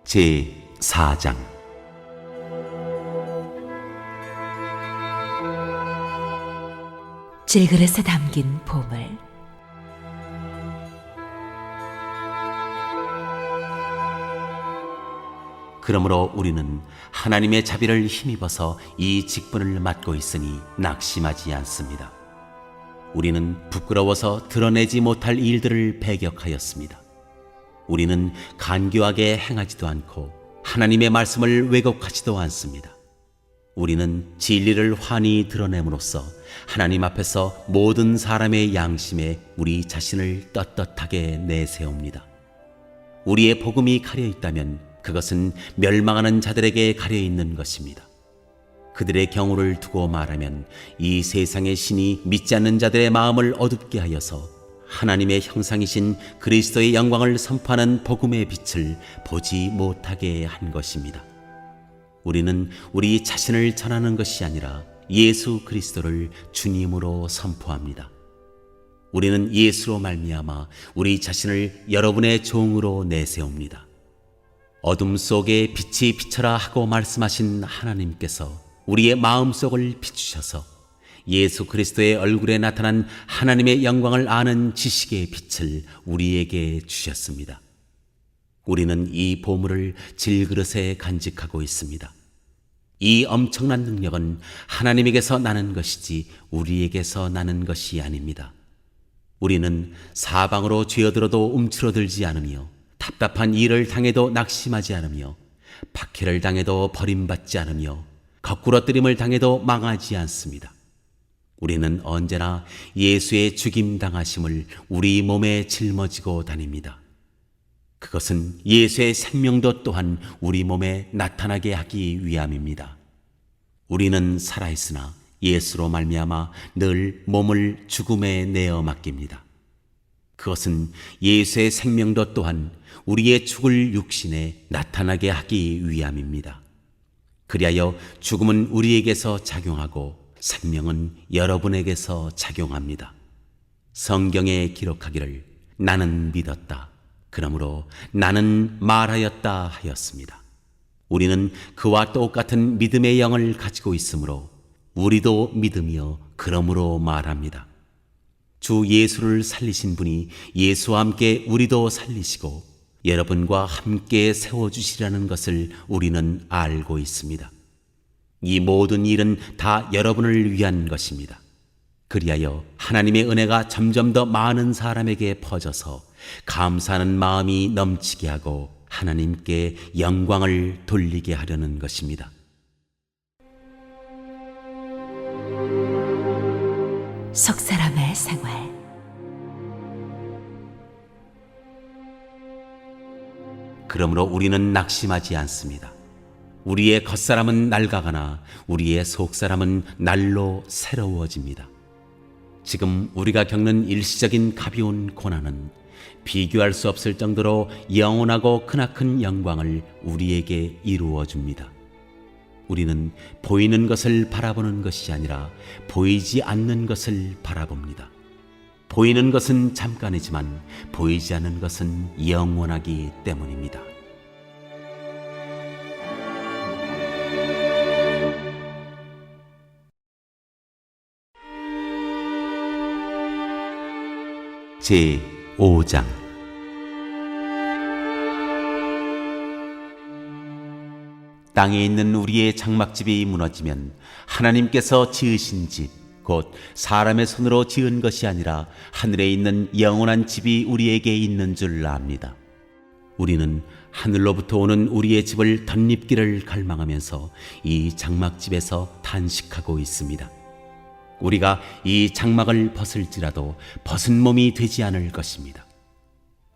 제4장 질그릇에 담긴 보물. 그러므로 우리는 하나님의 자비를 힘입어서 이 직분을 맡고 있으니 낙심하지 않습니다. 우리는 부끄러워서 드러내지 못할 일들을 배격하였습니다. 우리는 간교하게 행하지도 않고 하나님의 말씀을 왜곡하지도 않습니다. 우리는 진리를 환히 드러냄으로써 하나님 앞에서 모든 사람의 양심에 우리 자신을 떳떳하게 내세웁니다. 우리의 복음이 가려 있다면 그것은 멸망하는 자들에게 가려 있는 것입니다. 그들의 경우를 두고 말하면 이 세상의 신이 믿지 않는 자들의 마음을 어둡게 하여서 하나님의 형상이신 그리스도의 영광을 선포하는 복음의 빛을 보지 못하게 한 것입니다. 우리는 우리 자신을 전하는 것이 아니라 예수 그리스도를 주님으로 선포합니다. 우리는 예수로 말미암아 우리 자신을 여러분의 종으로 내세웁니다. 어둠 속에 빛이 비쳐라 하고 말씀하신 하나님께서 우리의 마음속을 비추셔서 예수 그리스도의 얼굴에 나타난 하나님의 영광을 아는 지식의 빛을 우리에게 주셨습니다. 우리는 이 보물을 질그릇에 간직하고 있습니다. 이 엄청난 능력은 하나님에게서 나는 것이지 우리에게서 나는 것이 아닙니다. 우리는 사방으로 쥐어들어도 움츠러들지 않으며 답답한 일을 당해도 낙심하지 않으며 박해를 당해도 버림받지 않으며 거꾸러뜨림을 당해도 망하지 않습니다. 우리는 언제나 예수의 죽임당하심을 우리 몸에 짊어지고 다닙니다. 그것은 예수의 생명도 또한 우리 몸에 나타나게 하기 위함입니다. 우리는 살아있으나 예수로 말미암아 늘 몸을 죽음에 내어 맡깁니다. 그것은 예수의 생명도 또한 우리의 죽을 육신에 나타나게 하기 위함입니다. 그리하여 죽음은 우리에게서 작용하고 생명은 여러분에게서 작용합니다. 성경에 기록하기를 나는 믿었다. 그러므로 나는 말하였다 하였습니다. 우리는 그와 똑같은 믿음의 영을 가지고 있으므로 우리도 믿으며 그러므로 말합니다. 주 예수를 살리신 분이 예수와 함께 우리도 살리시고 여러분과 함께 세워주시라는 것을 우리는 알고 있습니다. 이 모든 일은 다 여러분을 위한 것입니다. 그리하여 하나님의 은혜가 점점 더 많은 사람에게 퍼져서 감사하는 마음이 넘치게 하고 하나님께 영광을 돌리게 하려는 것입니다. 속사람의 생활. 그러므로 우리는 낙심하지 않습니다. 우리의 겉사람은 낡아가나 우리의 속사람은 날로 새로워집니다. 지금 우리가 겪는 일시적인 가벼운 고난은 비교할 수 없을 정도로 영원하고 크나큰 영광을 우리에게 이루어 줍니다. 우리는 보이는 것을 바라보는 것이 아니라 보이지 않는 것을 바라봅니다. 보이는 것은 잠깐이지만 보이지 않는 것은 영원하기 때문입니다. 제5장 땅에 있는 우리의 장막집이 무너지면 하나님께서 지으신 집, 곧 사람의 손으로 지은 것이 아니라 하늘에 있는 영원한 집이 우리에게 있는 줄 압니다. 우리는 하늘로부터 오는 우리의 집을 덧입기를 갈망하면서 이 장막집에서 탄식하고 있습니다. 우리가 이 장막을 벗을지라도 벗은 몸이 되지 않을 것입니다.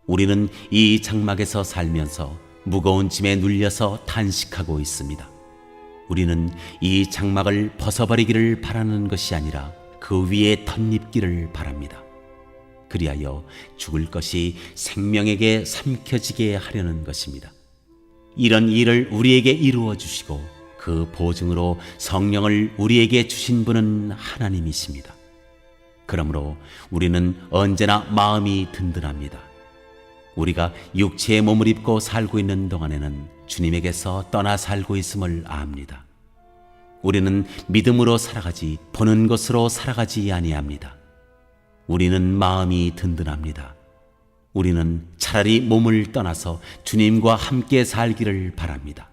우리는 이 장막에서 살면서 무거운 짐에 눌려서 탄식하고 있습니다. 우리는 이 장막을 벗어버리기를 바라는 것이 아니라 그 위에 덧입기를 바랍니다. 그리하여 죽을 것이 생명에게 삼켜지게 하려는 것입니다. 이런 일을 우리에게 이루어 주시고 그 보증으로 성령을 우리에게 주신 분은 하나님이십니다. 그러므로 우리는 언제나 마음이 든든합니다. 우리가 육체의 몸을 입고 살고 있는 동안에는 주님에게서 떠나 살고 있음을 압니다. 우리는 믿음으로 살아가지 보는 것으로 살아가지 아니합니다. 우리는 마음이 든든합니다. 우리는 차라리 몸을 떠나서 주님과 함께 살기를 바랍니다.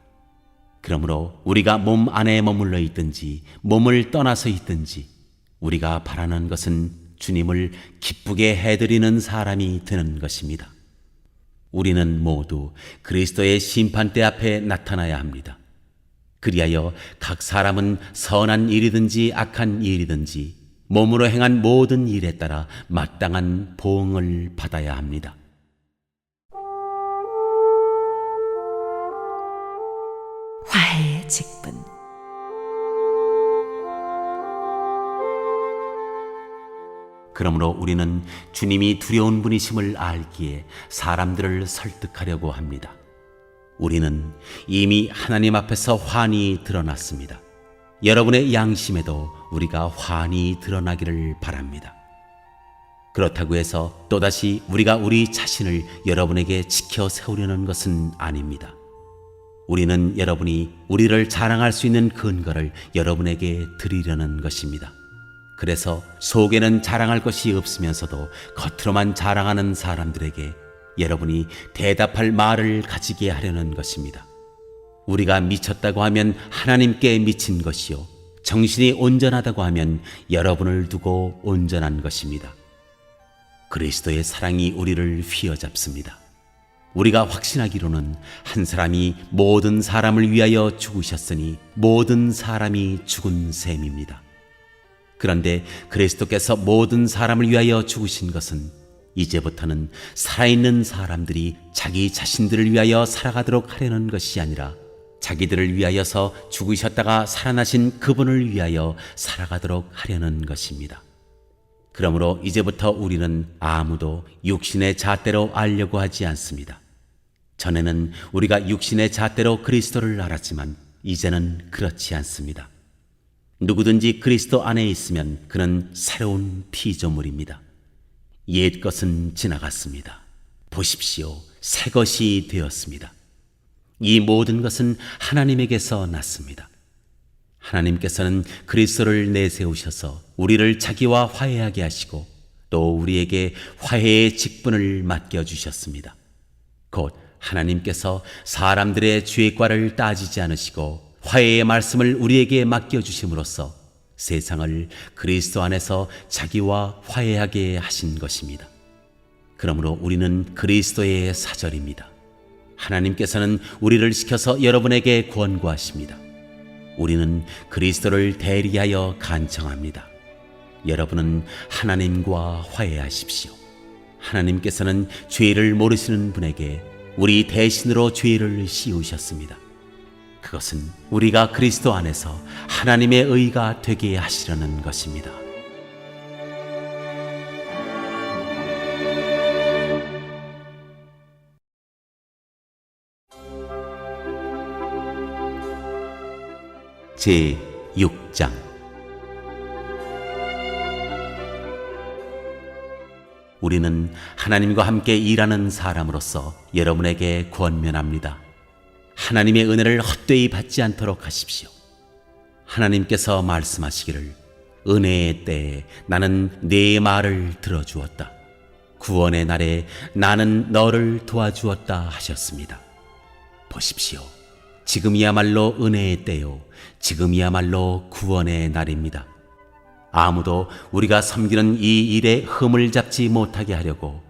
그러므로 우리가 몸 안에 머물러 있든지 몸을 떠나서 있든지 우리가 바라는 것은 주님을 기쁘게 해드리는 사람이 되는 것입니다. 우리는 모두 그리스도의 심판대 앞에 나타나야 합니다. 그리하여 각 사람은 선한 일이든지 악한 일이든지 몸으로 행한 모든 일에 따라 마땅한 보응을 받아야 합니다. 화해의 직분. 그러므로 우리는 주님이 두려운 분이심을 알기에 사람들을 설득하려고 합니다. 우리는 이미 하나님 앞에서 환히 드러났습니다. 여러분의 양심에도 우리가 환히 드러나기를 바랍니다. 그렇다고 해서 또다시 우리가 우리 자신을 여러분에게 지켜 세우려는 것은 아닙니다. 우리는 여러분이 우리를 자랑할 수 있는 근거를 여러분에게 드리려는 것입니다. 그래서 속에는 자랑할 것이 없으면서도 겉으로만 자랑하는 사람들에게 여러분이 대답할 말을 가지게 하려는 것입니다. 우리가 미쳤다고 하면 하나님께 미친 것이요, 정신이 온전하다고 하면 여러분을 두고 온전한 것입니다. 그리스도의 사랑이 우리를 휘어잡습니다. 우리가 확신하기로는 한 사람이 모든 사람을 위하여 죽으셨으니 모든 사람이 죽은 셈입니다. 그런데 그리스도께서 모든 사람을 위하여 죽으신 것은 이제부터는 살아있는 사람들이 자기 자신들을 위하여 살아가도록 하려는 것이 아니라 자기들을 위하여서 죽으셨다가 살아나신 그분을 위하여 살아가도록 하려는 것입니다. 그러므로 이제부터 우리는 아무도 육신의 잣대로 알려고 하지 않습니다. 전에는 우리가 육신의 잣대로 그리스도를 알았지만 이제는 그렇지 않습니다. 누구든지 그리스도 안에 있으면 그는 새로운 피조물입니다. 옛 것은 지나갔습니다. 보십시오, 새 것이 되었습니다. 이 모든 것은 하나님에게서 났습니다. 하나님께서는 그리스도를 내세우셔서 우리를 자기와 화해하게 하시고 또 우리에게 화해의 직분을 맡겨주셨습니다. 곧 하나님께서 사람들의 죄과를 따지지 않으시고 화해의 말씀을 우리에게 맡겨주심으로써 세상을 그리스도 안에서 자기와 화해하게 하신 것입니다. 그러므로 우리는 그리스도의 사절입니다. 하나님께서는 우리를 시켜서 여러분에게 권고하십니다. 우리는 그리스도를 대리하여 간청합니다. 여러분은 하나님과 화해하십시오. 하나님께서는 죄를 모르시는 분에게 우리 대신으로 죄를 씌우셨습니다. 그것은 우리가 그리스도 안에서 하나님의 의가 되게 하시려는 것입니다. 제 6장. 우리는 하나님과 함께 일하는 사람으로서 여러분에게 권면합니다. 하나님의 은혜를 헛되이 받지 않도록 하십시오. 하나님께서 말씀하시기를 은혜의 때에 나는 네 말을 들어주었다. 구원의 날에 나는 너를 도와주었다 하셨습니다. 보십시오. 지금이야말로 은혜의 때요, 지금이야말로 구원의 날입니다. 아무도 우리가 섬기는 이 일에 흠을 잡지 못하게 하려고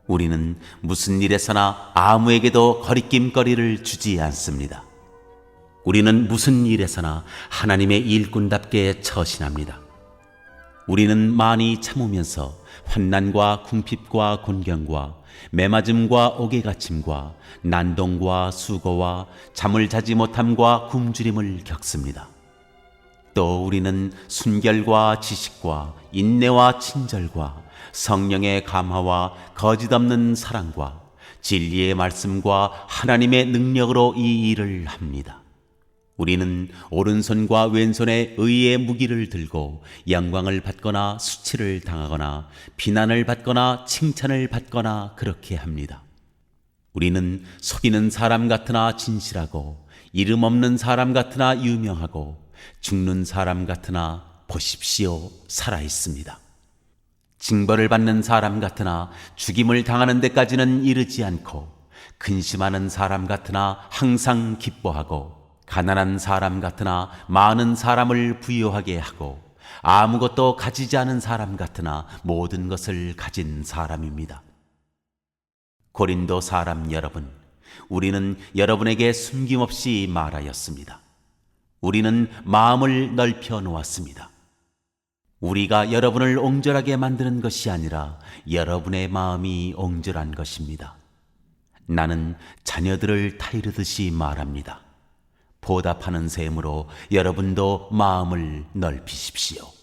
우리는 무슨 일에서나 아무에게도 거리낌거리를 주지 않습니다. 우리는 무슨 일에서나 하나님의 일꾼답게 처신합니다. 우리는 많이 참으면서 환난과 궁핍과 곤경과 매맞음과 옥에갇힘과 난동과 수고와 잠을 자지 못함과 굶주림을 겪습니다. 또 우리는 순결과 지식과 인내와 친절과 성령의 감화와 거짓없는 사랑과 진리의 말씀과 하나님의 능력으로 이 일을 합니다. 우리는 오른손과 왼손에 의의 무기를 들고 영광을 받거나 수치를 당하거나 비난을 받거나 칭찬을 받거나 그렇게 합니다. 우리는 속이는 사람 같으나 진실하고 이름 없는 사람 같으나 유명하고 죽는 사람 같으나 보십시오 살아 있습니다. 징벌을 받는 사람 같으나 죽임을 당하는 데까지는 이르지 않고 근심하는 사람 같으나 항상 기뻐하고 가난한 사람 같으나 많은 사람을 부유하게 하고 아무것도 가지지 않은 사람 같으나 모든 것을 가진 사람입니다. 고린도 사람 여러분, 우리는 여러분에게 숨김없이 말하였습니다. 우리는 마음을 넓혀 놓았습니다. 우리가 여러분을 옹졸하게 만드는 것이 아니라 여러분의 마음이 옹졸한 것입니다. 나는 자녀들을 타이르듯이 말합니다. 보답하는 셈으로 여러분도 마음을 넓히십시오.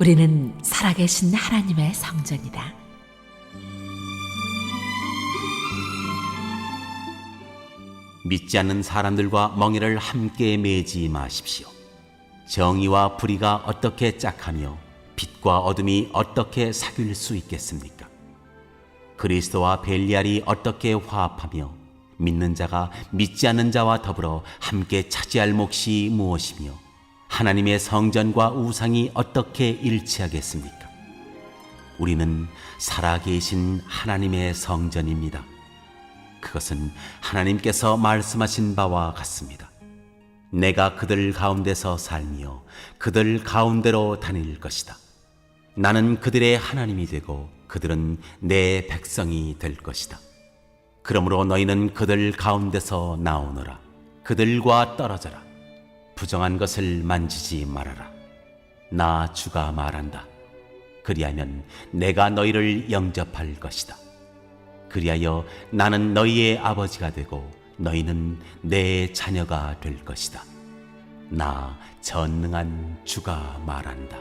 우리는 살아계신 하나님의 성전이다. 믿지 않는 사람들과 멍에를 함께 매지 마십시오. 정의와 불의가 어떻게 짝하며 빛과 어둠이 어떻게 사귈 수 있겠습니까? 그리스도와 벨리알이 어떻게 화합하며 믿는 자가 믿지 않는 자와 더불어 함께 차지할 몫이 무엇이며 하나님의 성전과 우상이 어떻게 일치하겠습니까? 우리는 살아계신 하나님의 성전입니다. 그것은 하나님께서 말씀하신 바와 같습니다. 내가 그들 가운데서 살며 그들 가운데로 다닐 것이다. 나는 그들의 하나님이 되고 그들은 내 백성이 될 것이다. 그러므로 너희는 그들 가운데서 나오너라. 그들과 떨어져라. 부정한 것을 만지지 말아라. 나 주가 말한다. 그리하면 내가 너희를 영접할 것이다. 그리하여 나는 너희의 아버지가 되고 너희는 내 자녀가 될 것이다. 나 전능한 주가 말한다.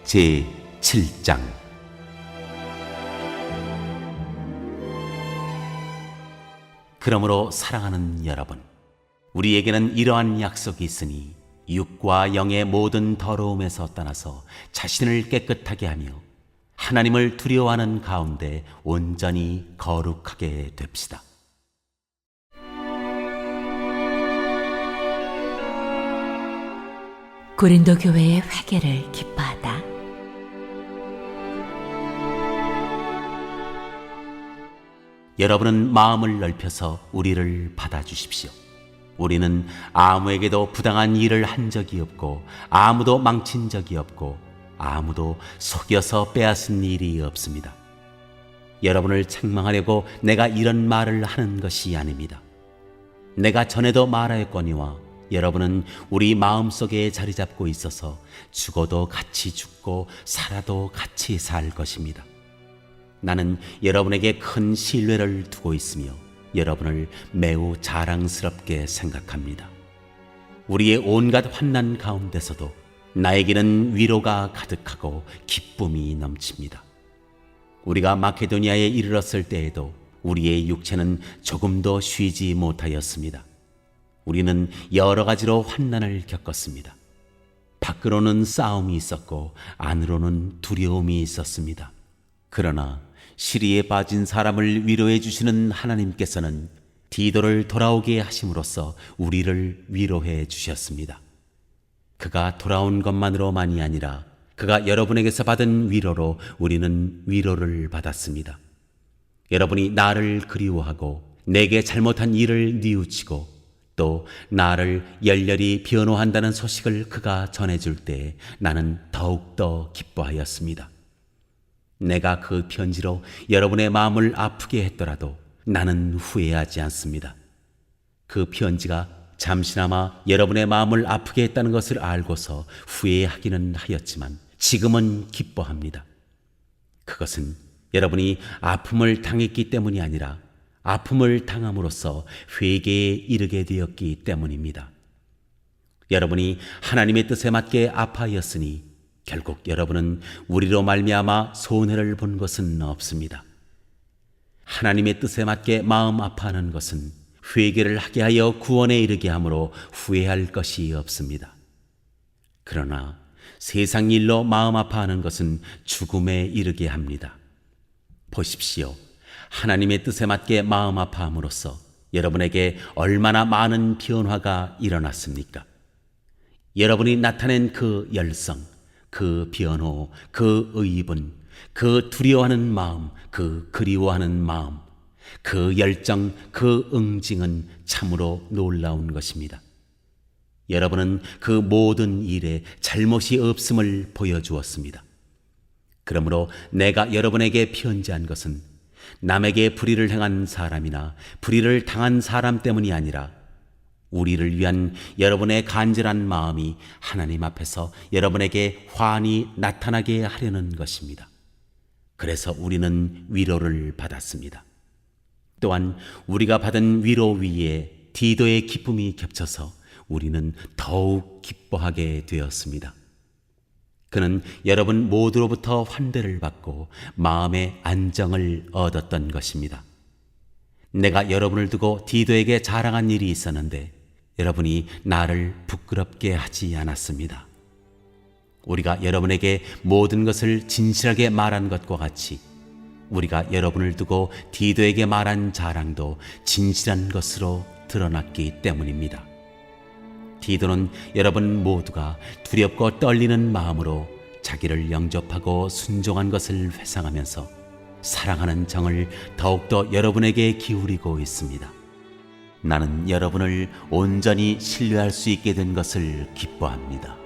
제 7장. 그러므로 사랑하는 여러분, 우리에게는 이러한 약속이 있으니 육과 영의 모든 더러움에서 떠나서 자신을 깨끗하게 하며 하나님을 두려워하는 가운데 온전히 거룩하게 됩시다. 고린도 교회의 회개를 기뻐하다. 여러분은 마음을 넓혀서 우리를 받아주십시오. 우리는 아무에게도 부당한 일을 한 적이 없고 아무도 망친 적이 없고 아무도 속여서 빼앗은 일이 없습니다. 여러분을 책망하려고 내가 이런 말을 하는 것이 아닙니다. 내가 전에도 말하였거니와 여러분은 우리 마음속에 자리 잡고 있어서 죽어도 같이 죽고 살아도 같이 살 것입니다. 나는 여러분에게 큰 신뢰를 두고 있으며 여러분을 매우 자랑스럽게 생각합니다. 우리의 온갖 환난 가운데서도 나에게는 위로가 가득하고 기쁨이 넘칩니다. 우리가 마케도니아에 이르렀을 때에도 우리의 육체는 조금도 쉬지 못하였습니다. 우리는 여러 가지로 환난을 겪었습니다. 밖으로는 싸움이 있었고 안으로는 두려움이 있었습니다. 그러나 시리에 빠진 사람을 위로해 주시는 하나님께서는 디도를 돌아오게 하심으로써 우리를 위로해 주셨습니다. 그가 돌아온 것만으로만이 아니라 그가 여러분에게서 받은 위로로 우리는 위로를 받았습니다. 여러분이 나를 그리워하고 내게 잘못한 일을 뉘우치고 또 나를 열렬히 변호한다는 소식을 그가 전해줄 때 나는 더욱더 기뻐하였습니다. 내가 그 편지로 여러분의 마음을 아프게 했더라도 나는 후회하지 않습니다. 그 편지가 잠시나마 여러분의 마음을 아프게 했다는 것을 알고서 후회하기는 하였지만 지금은 기뻐합니다. 그것은 여러분이 아픔을 당했기 때문이 아니라 아픔을 당함으로써 회개에 이르게 되었기 때문입니다. 여러분이 하나님의 뜻에 맞게 아파하였으니 결국 여러분은 우리로 말미암아 손해를 본 것은 없습니다. 하나님의 뜻에 맞게 마음 아파하는 것은 회개를 하게 하여 구원에 이르게 하므로 후회할 것이 없습니다. 그러나 세상 일로 마음 아파하는 것은 죽음에 이르게 합니다. 보십시오. 하나님의 뜻에 맞게 마음 아파함으로써 여러분에게 얼마나 많은 변화가 일어났습니까? 여러분이 나타낸 그 열성, 그 변호, 그 의분, 그 두려워하는 마음, 그 그리워하는 마음, 그 열정, 그 응징은 참으로 놀라운 것입니다. 여러분은 그 모든 일에 잘못이 없음을 보여주었습니다. 그러므로 내가 여러분에게 편지한 것은 남에게 불의를 행한 사람이나 불의를 당한 사람 때문이 아니라 우리를 위한 여러분의 간절한 마음이 하나님 앞에서 여러분에게 환히 나타나게 하려는 것입니다. 그래서 우리는 위로를 받았습니다. 또한 우리가 받은 위로 위에 디도의 기쁨이 겹쳐서 우리는 더욱 기뻐하게 되었습니다. 그는 여러분 모두로부터 환대를 받고 마음의 안정을 얻었던 것입니다. 내가 여러분을 두고 디도에게 자랑한 일이 있었는데 여러분이 나를 부끄럽게 하지 않았습니다. 우리가 여러분에게 모든 것을 진실하게 말한 것과 같이 우리가 여러분을 두고 디도에게 말한 자랑도 진실한 것으로 드러났기 때문입니다. 디도는 여러분 모두가 두렵고 떨리는 마음으로 자기를 영접하고 순종한 것을 회상하면서 사랑하는 정을 더욱더 여러분에게 기울이고 있습니다. 나는 여러분을 온전히 신뢰할 수 있게 된 것을 기뻐합니다.